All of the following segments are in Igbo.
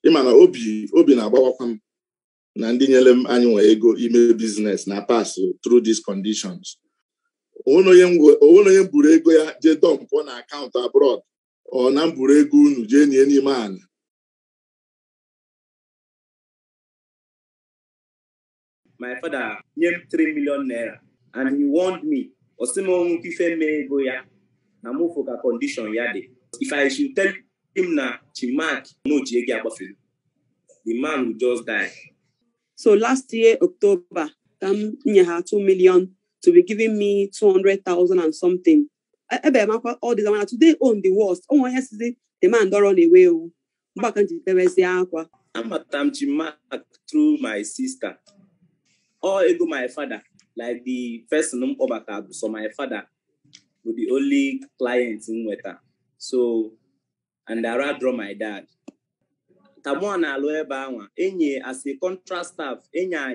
ịma na obi na-agbawakwa m na ndị nyere m anyị nwe ego ime business na pass through these conditions. Onye mburu ego ya jee dọmpụ na akaụntụ abroad ọ na mburu ego unu jee nye n'ime ala. My father named 3 million naira and he warned me, Osimo Kife me go ya, na mufoka condition yade. If I should tell him na Chinmark no jege abafil, the man will just die. So last year, October, come had 2 million to be giving me 200,000 and something. All this today own the worst. Oh, yes, the man don't run away. Back into the aqua. I'm a Chinmark through my sister. Or ego my father, like the first name Obaka, so my father was the only client in Weta. So, and I rather draw my dad. Tamuana aloe bawa, enye as a contract staff, enya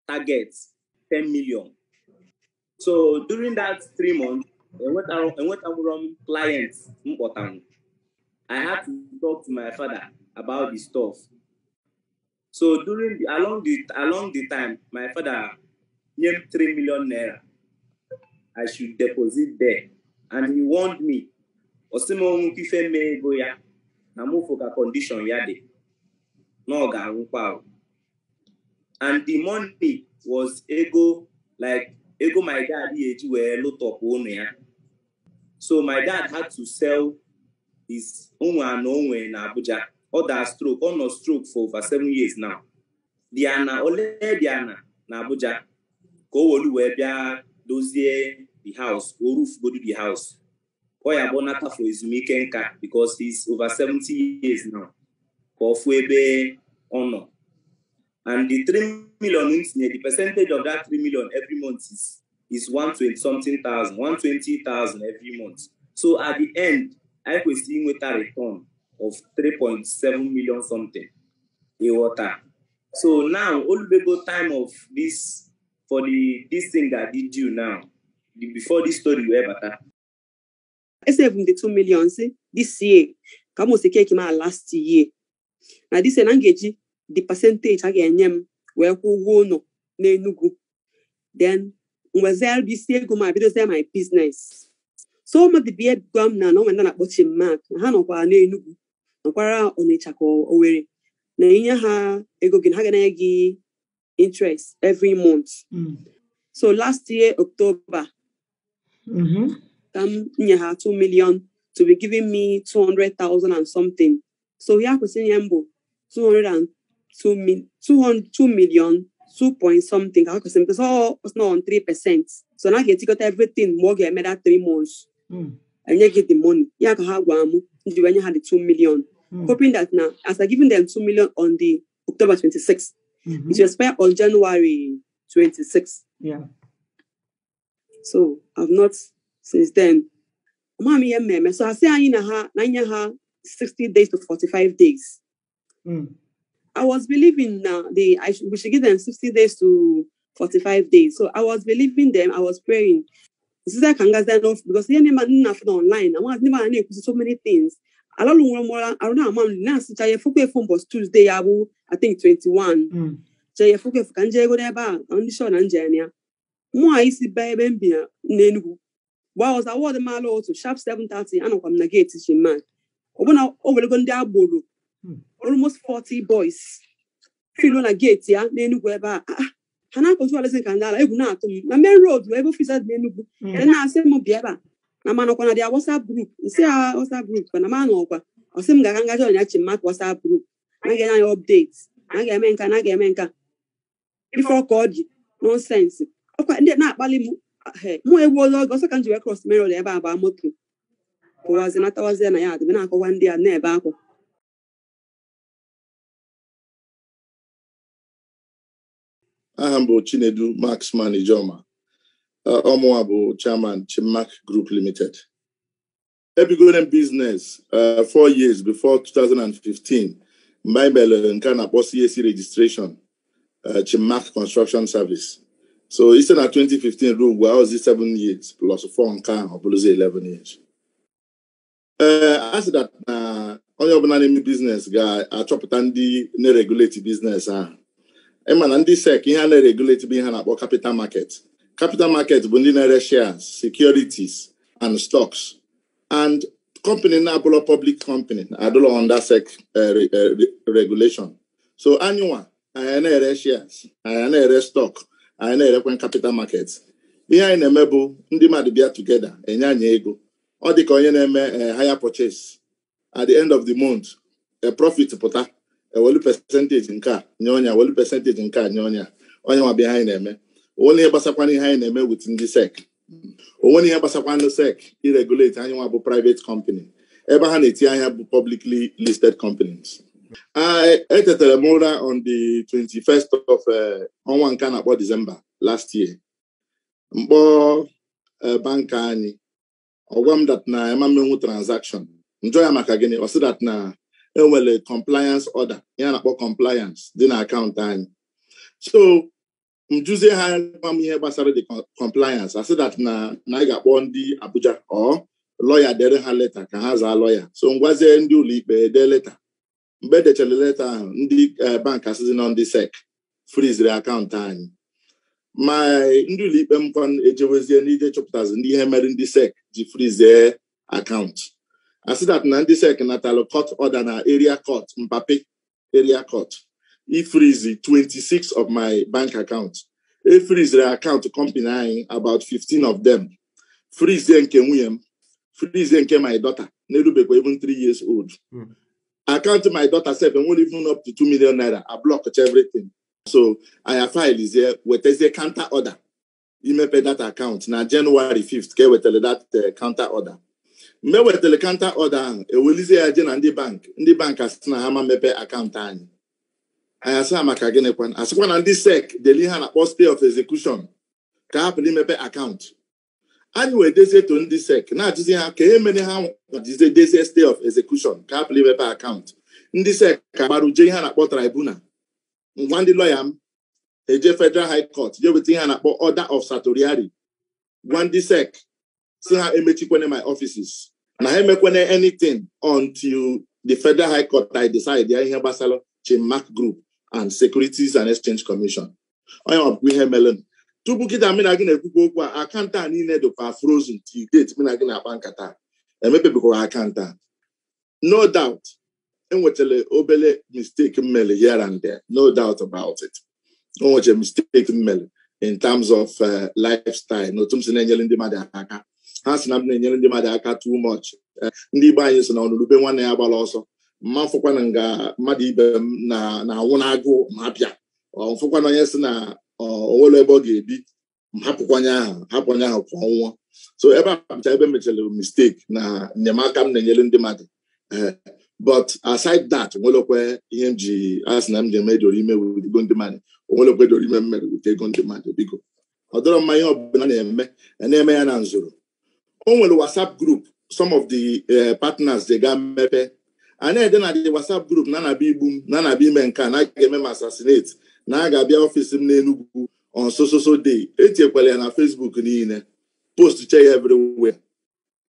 target 10 million. So during that 3 months, I went around clients important. I had to talk to my father about the stuff. So along the time, my father named 3 million naira. I should deposit there, and he warned me. Osimo Kife me go ya, na mufoka condition yade. No ga unpa. And the money was ego my dad were lot of own ya. So my dad had to sell his own and own in Abuja. Other stroke, on no stroke for over 7 years now. Diana, na Abuja. Go webia dozie the house, go roof go to the house. Oya bonata for his weekend because he's over 70 years now. Kofuebe honor. And the 3 million, the percentage of that 3 million every month is 120,000 every month. So at the end, I was seeing with a return of 3.7 million something a water. So now all the go time of this for this thing that did you now before this story we ever. I saved the 2 million this year. Come on, cake last year. Now this is engage the percentage again. Where who no nenugu. Then was there this year go my my business. So much the beard gum now when I bought Chinmark. Hano kwa nenugu. Nkwara onechako owere na inya ha ego gin ha ga interest every month. So last year October come inya ha 2 million to be giving me 200,000 and something. So ya kwesịrị yambo 202 million 2 point something because all was not on 3%. So now get got everything more get made that 3 months. And you get the money. Ya ka ha gwamu ndi when you had the 2 million. Hoping that now, as I given them 2 million on the October 26th, it will expire on January 26th. Yeah. So I've not since then. So I say I 60 days to 45 days. I was believing now we should give them 60 days to 45 days. So I was believing them. I was praying. This is like enough because the enemy online. I want so many things. I don't know. Was Tuesday. I think 21. Jaya fuke fukanje go there ba. Only show Nigeria. More I see baby nenu. Was I was the malo to sharp 7:30. I know come negate Chinmark. Over go there bolo. Almost 40 boys. Feel on a gate ya nenu go ba. Hana ko so listen kandala. Egu na to. Na main road we ebo fisa nenu. And na say mo biaba. Na mano ko na dia WhatsApp group. See our WhatsApp group na mano ko. O sim ga kanga join ya Chinmark WhatsApp group. Na get your updates. Na get menka. Before called you. Nonsense. Okay, na bali mu. Mo e wo log so kan je cross mirror le ba moto. Ko was na tawaze na ya de na ko one day na e ba ko. Ahambo Chinedu, Marksman Ijiomah. Omoabo Chairman, Chinmark Group Limited. Epigoden business 4 years before 2015. Mbaimbele nkana boss EAC registration. Chinmark Construction Service. So instead of 2015 rule, I was 7 years plus 4 and or 11 years. As that onye ọbụla na-eme biznes ga-achọpụta ndị na-regulate biznes ahụ. Ịma na ndị SEC ihe a na-regulate bụ ihe a na-akpọ capital market. Capital market bụ ndị na-ere shares, securities and stocks. And company na-abụlọ public company adụlọ under SEC regulation. So anyịnwa anyị na-ere shares, anyị na-ere stock, anyị na-erekwa capital market. Ihe anyị na-eme bụ ndị mmadụ bịa together enye anyị ego. Ọ dị ka onye na-eme higher purchase. At the end of the month, a profit pụta, ewelu percentage nke a nye onye, ewelu percentage nke a nye onye nwa bịa anyị na-eme. Onwe ihe gbasakwana ihe anyị na-eme with ndị SEC. Onwe ihe gbasakwana SEC irregulate anyị nwa bụ private company. Ebe ha na-eti anya bụ publicly listed companies. Etetere m ụra on the 21st of ọnwa nke a na-akpọ December last year. Mkpọ banka anyị ọgwa m that na emamenwu transaction njọ ya maka gịnị ọ sị that na enwere compliance order ya na-akpọ compliance dị na akaụntụ anyị. So mjuzie ha gwa m ihe gbasara the compliance asị that na anyị ga-akpọ ndị Abuja or lawyer dere ha leta ka ha zaa lawyer. So ngwazie ndị ụlọ ikpe ede leta. Mgbe edechara leta ahụ ndị bank asịzi na ndị SEC freeze akaụntụ anyị. Ma ndị ụlọ ikpe m kwa ejewezie n'ije chọpụtazi ndị ihe mere ndị SEC ji freeze akaụntụ. Asị that na ndị SEC natala court order na area court Mpape area court. Freeze 26 of my bank accounts. Freeze account company anyị about 15 of them. Freeze nke nwunye m, freeze nke my daughter na-erubekwa even 3 years old. Account my daughter self won't even up to 2 million naira. I blocked everything. So I file is here with a counter order. You may pay that account now January 5th. Ke wetele that counter order. Me wetele counter order. E will say agent and the bank. The bank has na hama mepe account anyị. I asa maka gene kwan. Asikwa na ndị SEC deli ha na post stay of execution. Ka hapụ mepe account. Anyị wee dezie to ndị SEC na ajụzi ha ka emene ha dezie stay of execution ka hapụ mepe account. Ndị SEC ka gbaru je ha na kpọ tribunal. Ngwa ndị lawyer m eje Federal High Court je weta ihe na kpọ order of certiorari. Gwa ndị SEC si ha emechikwene my offices na ha emekwane anything until the Federal High Court I decide ya ihe gbasara Chinmark Group and Securities and Exchange Commission. Onye ọbụ ihe melon. Tupu kịta mụ na gị na-ekwukwu okwu a akaụntụ a niile dịkwa frozen till date mụ na gị na-akpa nkata. Emepebekwa akaụntụ a. No doubt. Enwetele obele mistake mmele here and there. No doubt about it. Onweche mistake mmele in terms of lifestyle. No tum si na-enyere ndị mmadụ aka. Ha si na m na-enyere ndị mmadụ aka too much. Ndị Igbo anyị so na ọnụrụbe nwanne ya gbara ọsọ. Mma mfụkwa na nga mmadụ ibe m na anwụ na-agụ ma bịa. Mfụkwa na onye si na onwere ebe ọ ga-ebi hapụkwanye ahụ kwa ọnwụọ. So ebe a pụta ebe mechere mistake na enyemaka m na-enyere ndị mmadụ. But aside that, onwelekwe ihe m ji asị na m ji eme doro ime with ego ndị mmadụ. Onwelekwe doro ime mmere with ego ndị mmadụ biko. Ọ dọrọ mma ihe ọbụla na-eme ya na nzoro. O nwere WhatsApp group some of the partners they ga mepe. And then na the WhatsApp group na na-abịa igbu m na na-abịa ime nke a na ga-eme m assassinate na ga-abịa ọfịs m n'Enugu on so day. Etiekwala ya na Facebook niile. Post che ya everywhere.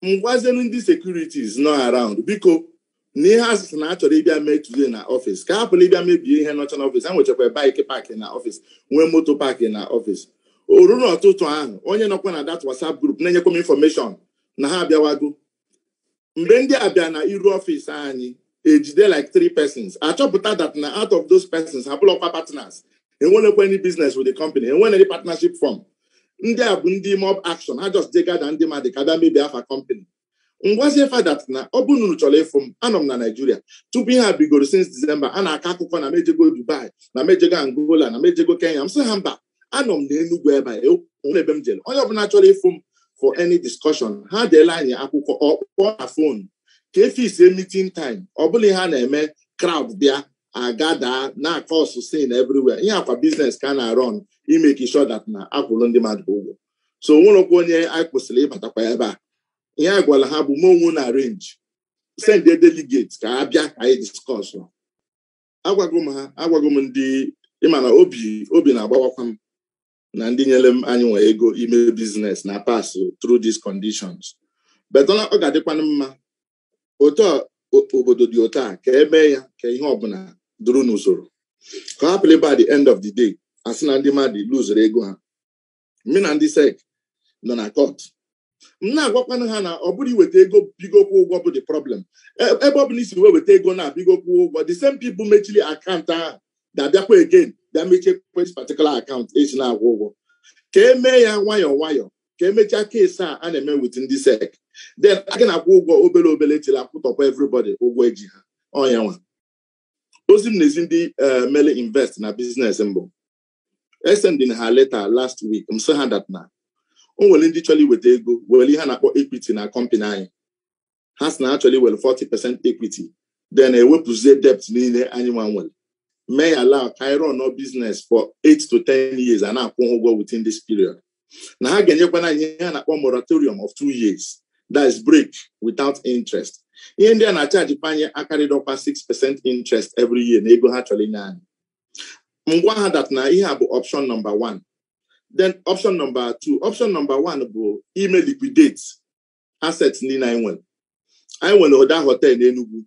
Mgwazenu ndị securities nọ around biko n'ihe asịsị na achọrọ ịbịa mee today na office ka hapụla ịbịa mebie ihe nọcha na office. Ha nwechakwa bike park na office nwee moto park na office. O ruru n'ọtụtụ ahụ onye nọkwa na that WhatsApp group na-enyekwa m information na ha abịawago. Mgbe ndị abịa na iru office anyị ejide like 3 persons achọpụta that na out of those persons ha bụlọkwa partners. Enwelekwa any business with the company. Enwere any partnership form. Ndị a bụ ndị mob action. Ha just degada ndị mmadụ ka bịa mebie afa company. Ngwazie fadat na ọ bụ nunu chọrọ ịfụ m anọ m na Nigeria tupu ihe a bigoro since December a na-aka akụkọ na mejego Dubai na mejego Angola na mejego Kenya. M sị ha mba anọ m n'Enugu ebe a onwere ebe m jere. Onye ọbụla chọrọ ịfụ m for any discussion ha deela anyị akwụkwọ ọkpọ na phone ka efisie meeting time. Ọ bụla ihe a na-eme crowd bịa agada na cause scene everywhere. Ihe akwa business ka na-run imeki sure that na akwụrụ ndị mmadụ ụgwọ. So nwerekwa onye anyị kwụsịrị ịbatakwa ebe a. Ihe a gwara ha bụ monwu na range send a delegate ka ha bịa ka anyị discuss. Agwago m ndị ịma na obi na-agbawakwa m na ndị nyere m anyị nwe ego ime business na pass through these conditions. But ọ ga-adịkwa mma otu obodo dị ụta ka eme ya ka ihe ọbụla duru n'usoro ka hapụrụ by the end of the day asị na ndị mmadụ luzere ego ha. Mme na ndị sek nọ na court m na-agwakwana ha na ọ bụrụ iweta ego bigokwu ụgwọ bụ the problem. Ebe ọ bụla isi weta ego na bigokwu ụgwọ, the same people mechili akaụntụ ahụ ga-abịakwa again bịa mechie this particular account esi na-agwụ ụgwọ. Ka eme ya nwayọọ nwayọọ ka emechaa keesi a na-eme with ndị sek, then a ga na-akwụ ụgwọ obere obere tiri akwụtọkwa everybody ụgwọ eji ha. Ọnya nwa ozi m n'ezi ndị mele invest na business mbụ esendin ha leta last week m sị ha that na o nwere ndị chọrọ iweta ego were ihe na-akpọ equity na company anyị. Ha sị na actually were 40% equity, then ewepụzie debt niile anyị nwa nwere, mee ya allow ka anyị run our business for 8 to 10 years a na-akwụ ụgwọ within this period. Na ha ga-enyekwana anyị ihe a na-akpọ moratorium of 2 years, that is break without interest. Ihe ndị a na-achaji panye akarịdọkwa 6% interest every year na ego ha chọrọ inye anyị. Ngwa ha that na ihe a bụ option number 1. Then option number 2. Option number 1 bụ ime liquidate assets niile anyị nwere. Anyị nwere Oda Hotel n'Enugu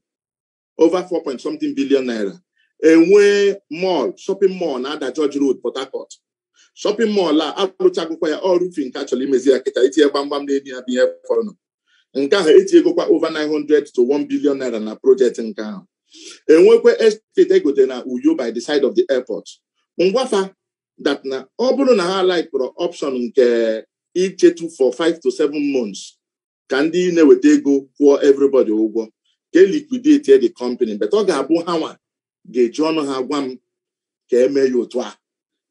over 4.something billion naira. Enwe mall, shopping mall na Ada George Road, Port Harcourt. Shopping mall a alụchagokwa ya all roofing ka chọrọ imezi ya kịta itinye gbamgbam na-edi ya bihe fọrọ. Nke ahụ etinyegokwa over 900 to 1 billion naira na project nke ahụ. Enwekwe estate egote na Uyo by the side of the airport. Ngwafa that na ọ bụrụ na ha like for option nke ichetu for 5 to 7 months ka ndị na-eweta ego kwụọ everybody ụgwọ ka liquidate the company, but ọ ga-abụ ha nwa ga-eji ọnụ ha gwa m ka eme ya otu a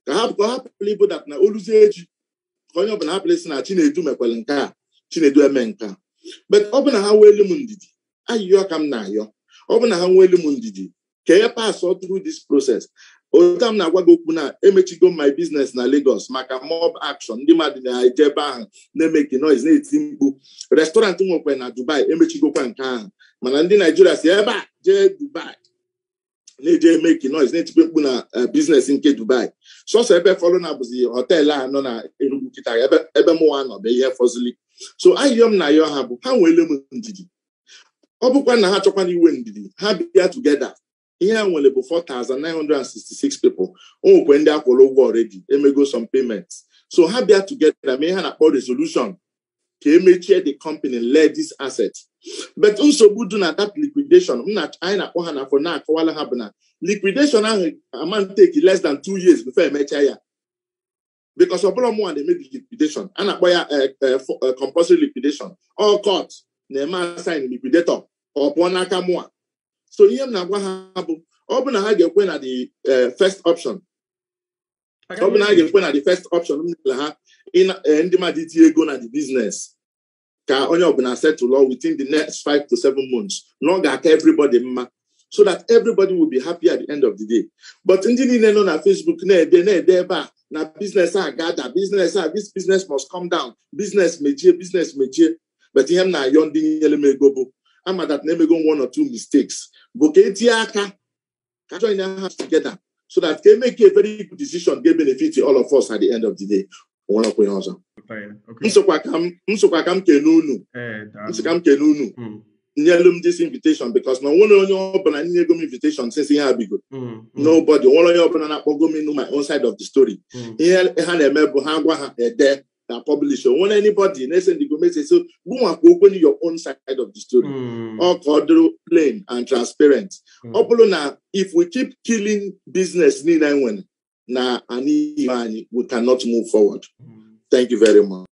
ka hapụrụ ibu that na oluzie eji ka onye ọbụla hapụrụ isi na Chinedu mekwere nke a Chinedu eme nke a. But ọ bụ na ha weelu m ndidi, ayịyọ ka m na-ayọ, ọ bụ na ha weelu m ndidi ka e pass through this process. Otu m na-agwa gị okwu na emechigo my business na Lagos maka mob action, ndị mmadụ na-eje ebe ahụ na-emeki noise na-eti mkpu. Restaurant nwekwe na Dubai emechigokwa nke ahụ, mana ndị Nigeria si ebe a jee Dubai na-eje emeki noise na-etikpe mkpu na business nke Dubai. Sọsọ ebe fọlụ na bụzi hotel a nọ na Enugu kịta ebe mụwa nọ bụ ihe fọzili. So ayịyọ m na ayọ ha bụ ha nwere m ndidi. Ọ bụkwa na ha chọkwana iwe ndidi, ha bịa together. Ihe ha nwere bụ 4,966 people. O nwekwe ndị akwụrụ ụgwọ already, emego some payments. So ha bịa together mee ha na-akpọ resolution ka emechie the company led this asset. But nsogbu dị na that liquidation anyị na-akpọ ha na afọ na-akọwala ha bụ na liquidation ahụ amount take less than 2 years before emecha ya. Because ọ bụrụ mụnwa na-eme liquidation a na-akpọ ya compulsory liquidation. All court na-eme assign liquidator ọ pụọ n'aka mụnwa. So ihe m na-agwa ha bụ ọ bụ na ha ga-ekwe na the first option. Ọ bụ na ha ga-ekwe na the first option m nyere ha ndị mmadụ itinye ego na the business ka onye ọbụla settle within the next 5 to 7 months. Na ọ ga-aka everybody mma so that everybody will be happy at the end of the day. But ndị niile nọ na Facebook na-ede ebe a na business a gada, this business must come down, business mechie. But ihe m na-ayọ ndị nyere m ego bụ ama that na-emego 1 or 2 mistakes bụ ka etinye aka ka join hands together so that can make a very good decision ga benefit all of us at the end of the day. One of ọzọ nsokwa ka m kene unu nyelu m this invitation because na nwere onye ọbụla nye ego m invitation since ihe abigo. Nobody nwere onye ọbụla na-akpọgo m my own side of the story. Ihe ha na-eme bụ ha gwa ha ede na publish. When anybody na-send the message so go open your own side of the story. All called plain and transparent. Na if we keep killing business we cannot move forward. Thank you very much.